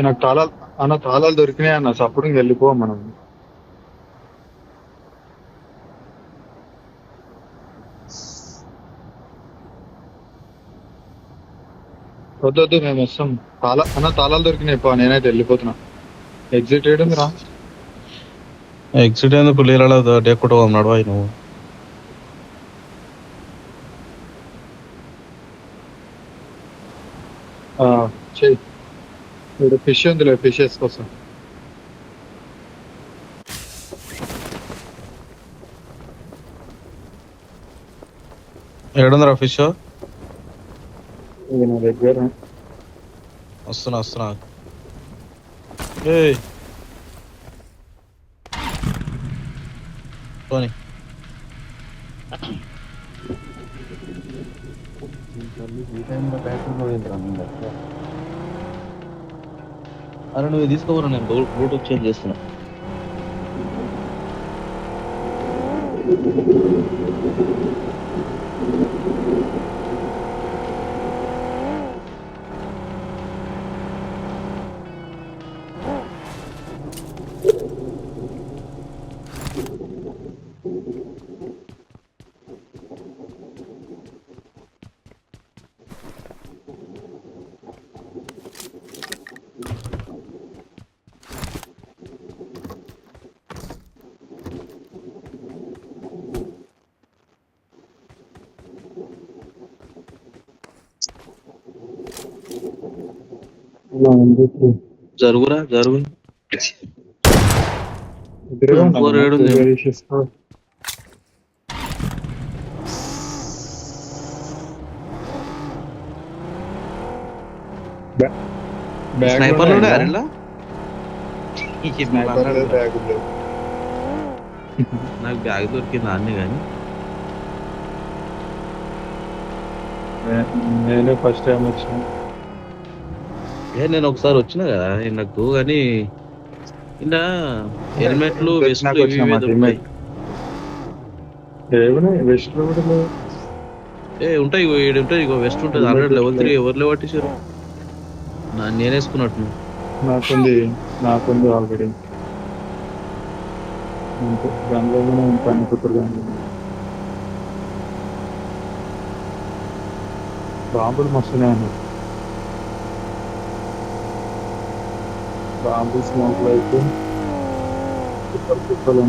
నాకు తాళాలు అన్న తాళాలు దొరికినాయి అన్న సప్పుడు వెళ్ళిపో మనం. వద్దొద్దు మేము వస్తాం. తాళాలు దొరికినాయి పో, నేనైతే వెళ్ళిపోతున్నా. ఎగ్జిట్ ఏడుంది రా. ఎగ్జిట్ ఎందుకు లీలలో డెక్కుట ఉన్నాడు అయి నువ్వు. చెయ్యి. ఇక్కడ ఫిష్ ఉందిలే, ఫిష్ వేసుకొస్తాం. ఏడుందిరా ఫిష్? ఇది నా దగ్గర. వస్తున్నా. ఏయ్ పోనీ. అరే నువ్వు తీసుకోవరా, నేను బ్లూటూత్ చేంజ్ చేస్తున్నా. జరుగురా జరుగు. స్నైపర్ నాకు బ్యాగ్ దొరికింది అన్నీ కానీ నేనే ఫస్ట్ టైం వచ్చిన. నేను ఒకసారి వచ్చినా కదా నాకు, కానీ ఇలా హెల్మెట్లు వెస్ట్లు ఉంటాయి. ఉంటాయి వెస్ట్ ఉంటుంది 100 level 3 ఎవరు లేవట్టించారు. నేను వేసుకున్నట్టు. నాకుంది ఆల్రెడీ. గంగలో పనిపుత్రుడు కానీ బాంబులు మస్తున్నాయి అన్న. బాంబు స్మోక్లు అయితే కుప్పలు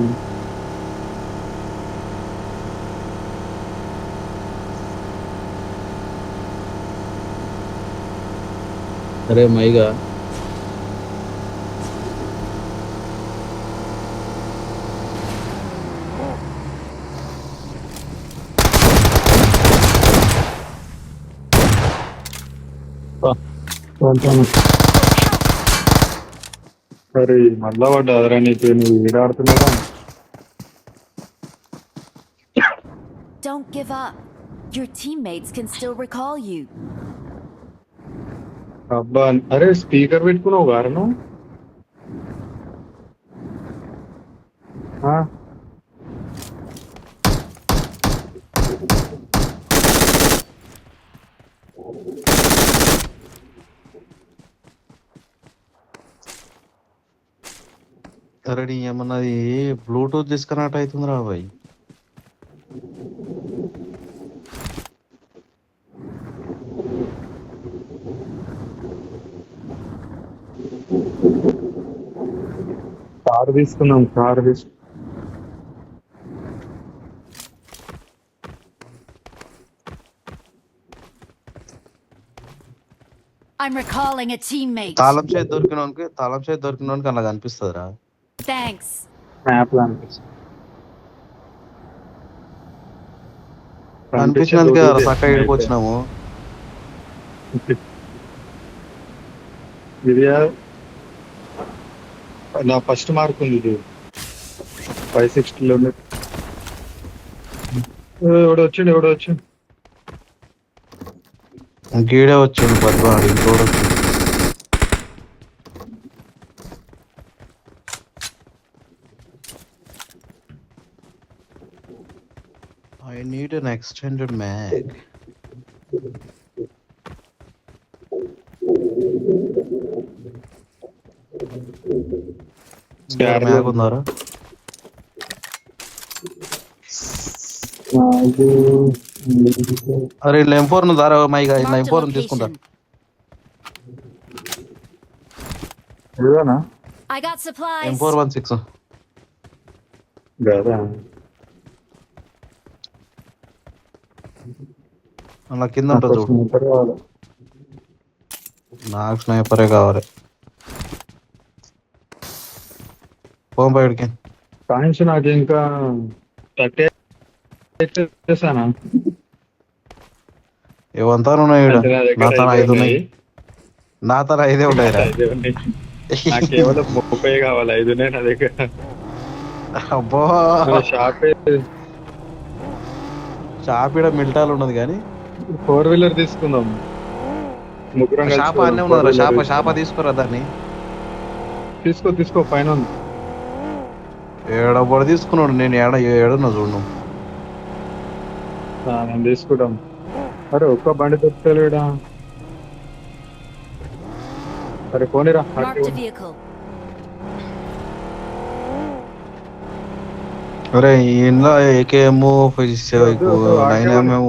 అరే మైగా సరే మళ్ళా వాడు అదరా నీకు, నువ్వు ఈడాడుతున్నావా? Don't give up. Your teammates can still recall you. అబ్బా అరే స్పీకర్ పెట్టుకున్నావు కారణం. అరే నీ ఏమన్నది బ్లూటూత్ డిస్కనెక్ట్ అవుతుంది రా బాయ్. కారు తీసుకున్నాం. I'm recalling a teammate. తాళం చేతి దొరికినోనికి అలా కనిపిస్తుందిరా. Thanks. అనిపించినందుకే చక్కగా ఇక్కడికి వచ్చినాము. నా ఫస్ట్ మార్క్ ఉంది ఇది 560లో. ఎవడో వచ్చిండు. గీడే వచ్చిండు పద్మాడు, ఇంకోడు వచ్చిండు. I need an extended mag. Map ఉందారా? అరే ఇలా M4 దారా మైగా, ఇలా Marked a M4 తీసుకుంటా. location. ఇదేనా I got supplies. M416 కదా అలా కింద ఉంటుంది చూడు. నాకు స్నైపరే కావాలి. పోం బయటికి. పాయింట్స్ నాకు ఇంకా 30 చేశానా ఏవంతా ఉన్నాయి ఈడ. అంటే నా దగ్గర నా తన 5 5 ఉన్నాయి. నా తన 5 ఉంటాయిరా. 5 ఉన్నాయి. నాకు కేవలం 30 కావాలి, 5 ఉన్నాయి నా దగ్గర. అబ్బో షాప్ ఈడ మిల్టాలు ఉన్నది కానీ 4-వీలర్ తీసుకుందాం ముగ్గురం కలిసి. షాప్ అన్నీ ఉన్నదిరా. షాప తీసుకురా దాన్ని. తీసుకో పైన ఉంది. ఏడబడి తీసుకున్నాడు. నేను ఏడున్నా చూడు. నేను తీసుకుంటాం. అరే ఒక్క బండి దొరుకుతలేడా? అరే పోనీరా. Marked a vehicle. అరే ఇంట్లో AKM 9mm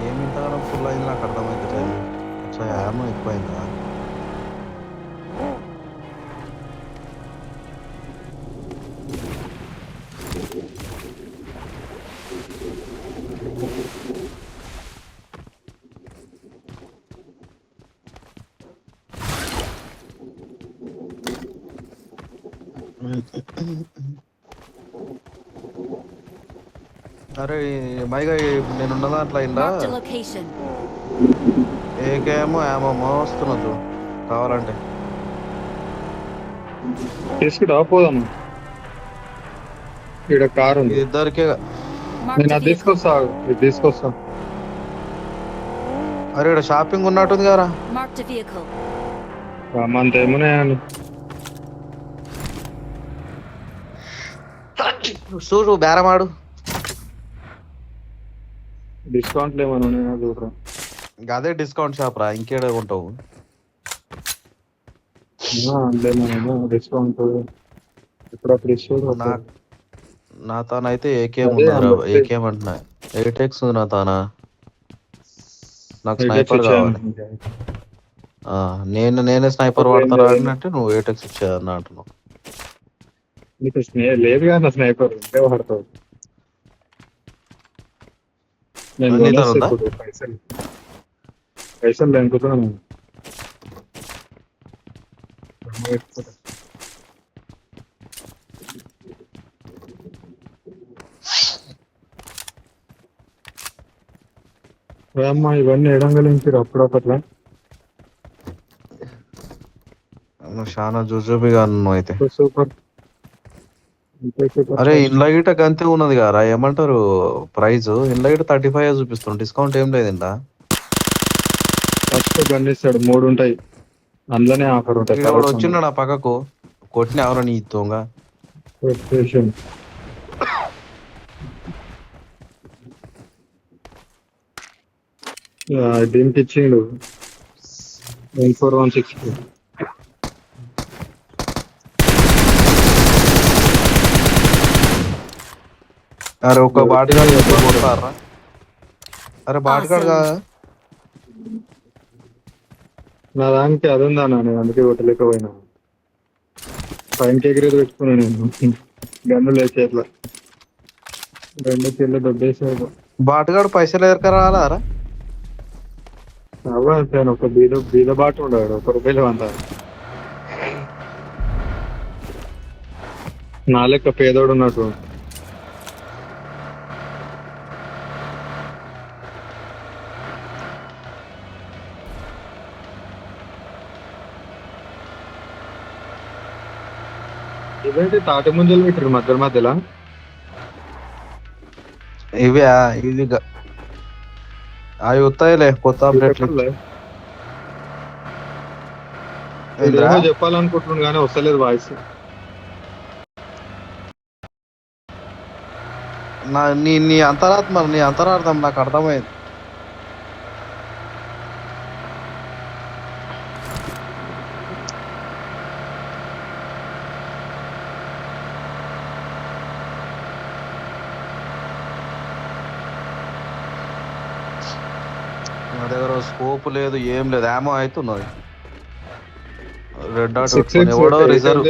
ఏమి ఫుల్ అయింది నాకు అర్థమైతే. ఏమో ఎక్కువైందా? అరే మైగా నేనున్న దాంట్లో అయిందా Marked a location. ఏకేమో ఏమో వస్తున్నది కావాలంటే. తీసుకుంటా పోదాము. ఇక్కడ కారు ఉంది. ఇది ఇద్దరికే. Marked నేను a అది vehicle. తీసుకొస్తా. అరే ఇక్కడ షాపింగ్ ఉన్నట్టుంది కదా. Marked a vehicle. అంత ఏమున్నాయని చూడు బేరమాడు. డిస్కౌంట్లు ఏమైనా ఉన్నాయా చూడరా. అదే డిస్కౌంట్ షాప్ రా, ఇంకేడ ఉంటావు. అంతేమో డిస్కౌంట్ ఎప్పుడప్పుడు ఇస్తారు. నా తానైతే ఏకేఎం ఉందిరా. ఏకేఎం అంటున్నా 8x ఉంది నా తాన. నాకు స్నైపర్ కావాలి. నేనే స్నైపర్ వాడతారా అంటే నువ్వు 8x ఇచ్చేదన్న అంటున్నావు. నీకు లేదు కదా స్నైపర్ ఉంటే వాడతావు. నేను పైసలు లేనుకుంటున్నాను. అమ్మా ఇవన్నీ ఎడంగలించారు అప్పుడప్పట్లా. నువ్వు చాలా జుజుబిగా అన్నావు అయితే. సూపర్. అరే ఇండ్ల గిట గంతే ఉన్నది కదా, ఏమంటారు ప్రైస్ ఇండ్ల గిట 35 చూపిస్తుంది. డిస్కౌంట్ ఏం లేదు ఇందా. ఫస్ట్ గన్ ఇస్తాడు 3 ఉంటాయి అందులోనే ఆఫర్ ఉంటాయి. వచ్చిండ నా పక్కకు కొట్టిన ఎవరు నీ దొంగ. దీనికి ఇచ్చిండు 1416. అరే ఒక బాటిగాడు కొడతారా? అరే బాటిగాడు కాదా నా దానికి అది ఉందా నేను అందుకే కొట్టలేకపోయినా. పైనకి ఎగిరేది పెట్టుకున్నా నేను గన్ను లేచే అట్లా 2 కిలో దొబ్బేసాడు. బాటిగాడు పైసలు ఎరక రాలారా? అవ్వను ఒక బీద బాట ఉండడు. ₹1 అంత నా లెక్క పేదోడు ఉన్నట్టు. ఇవేంటి తాటి ముంజలు పెట్టారు మధ్యలో. ఇవి అవి వస్తాయిలే కొత్త అప్డేట్లు. చెప్పాలనుకుంటున్నాను కానీ వస్తలేదు వాయిస్. నీ అంతరాత్మ నీ అంతరార్థం నాకు అర్థమైంది. నా దగ్గర స్కోప్ లేదు, ఏం లేదు, ఏమో అవుతున్నది. రెడ్ డాట్ పెట్టుకొని ఎవడో రిజర్వ్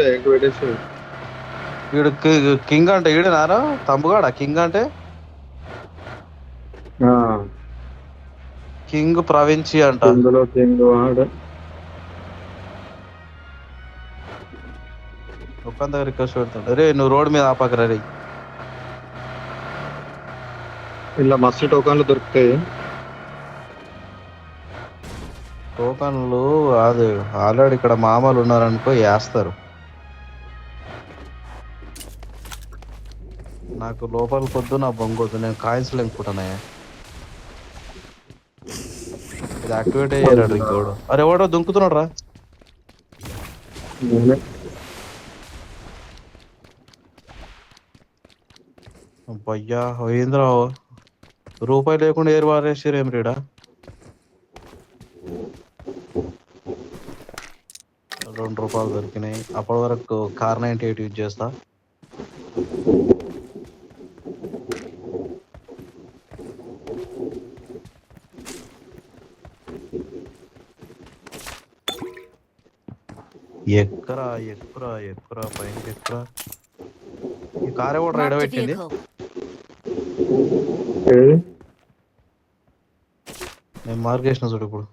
వీడు కింగ్ అంటే ఈడనారా తంబుగాడా కింగ్ అంటే? కింగ్ ప్రవించి అంట. ఒక్క దగ్గర రిక్వెస్ట్ పెడతాడు, రే నువ్వు రోడ్ మీద ఆపకరా రే. ఇలా మస్తు టోకన్లు దొరుకుతాయి. టోకన్లు అది ఆల్రెడీ ఇక్కడ మామూలు ఉన్నారనుకో వేస్తారు. నాకు లోపల కొద్దు, నా బొంగొద్దు, నేను కాయిన్స్ లేనుకుంటున్నాయా. ఇది యాక్టివేట్ అయ్యాడు ఇంకోడు. అరే ఎవడో దుంకుతున్నాడు రా. అయ్యా ఏంద్రా రూపాయి లేకుండా ఏరు వారేసారు ఏం రీడా. 2 రూపాయలు దొరికినాయి. అప్పటి వరకు కార్ 98 యూజ్ చేస్తా. ఎక్కరా ఎక్కురా ఎక్కురా పైకి ఎక్కురా. ఈ కార్ ఎవడు రైడ్ Marked a పెట్టింది? vehicle. నేను మార్గేసిన చూడు ఇప్పుడు.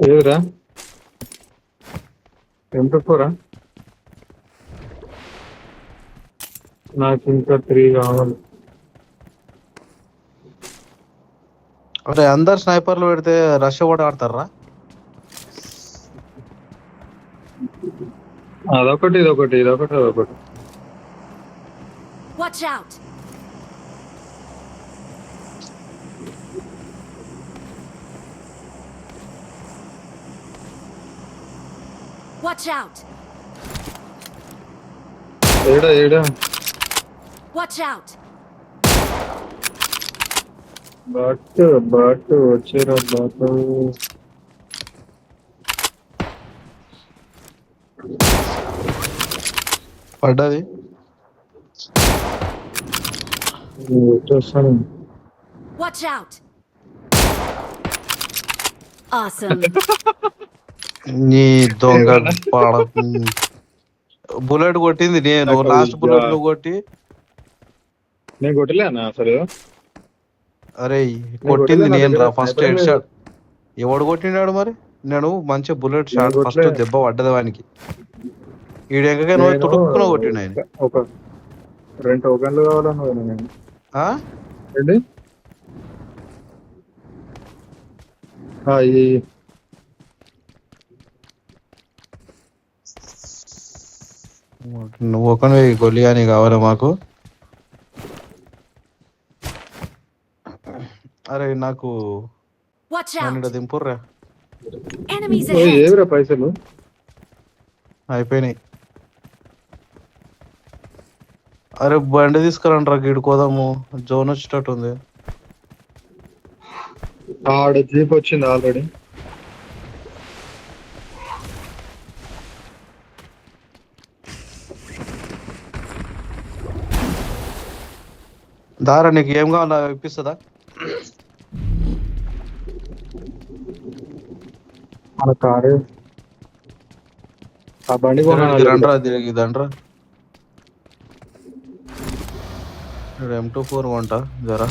ఏదిరా M24 నాకు ఇంకా 3 కావాలి. అరే అందరు స్నైపర్లు పెడితే రష్ కూడా ఆడతారా? అదొకటి ఇదొకటి అదొకటి. Watch out! Watch out! ఏడా Watch out! బట్ వచ్చేరా బాట్. పడ్డది. వచ్చేస్తాను. Watch out! Awesome. నీ దొంగ బుల్లెట్ కొట్టింది నేను, లాస్ట్ బుల్లెట్ నువ్వు కొట్టి. నేను కొట్టలేనా అసలు? అరే కొట్టింది నేను రా ఫస్ట్ హెడ్ షాట్. ఎవడు కొట్టినాడు మరి? నేను మంచి బుల్లెట్ షాట్ ఫస్ట్ దెబ్బ పడ్డది వానికి. ఈడు ఎంకగా నువ్వు తుడుక్కున కొట్టిండు ఆయన. ఒక 2 టోకన్లు కావాలన్నా నేను. ఏంటి నువ్వు ఒకనే గొలియాని కావాలి మాకు. అరే నాకు Watch out! దింపుర్రా. Enemies ahead! ఏవిరా పైసలు అయిపోయినాయి. అరే బండి తీసుకురండి రా, గిడుకోదాము, జోన్ వచ్చేటట్టు ఉంది. ఆడ జీప్ వచ్చింది ఆల్రెడీ. దారా నీకు ఏం కావాలా ఇప్పిస్తుందా? మన కారు ఆ బండి రండ్రా తిరిగి దండ్రా. M24 వంట జరా.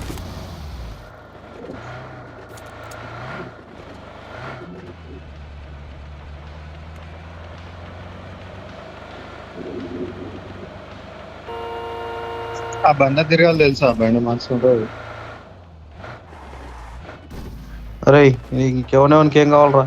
ఆ బండ తిరగాలి తెలుసా? ఆ బండి మనసు ఉంటుంది. అరే ఇంకెవరికి ఏం కావాలరా?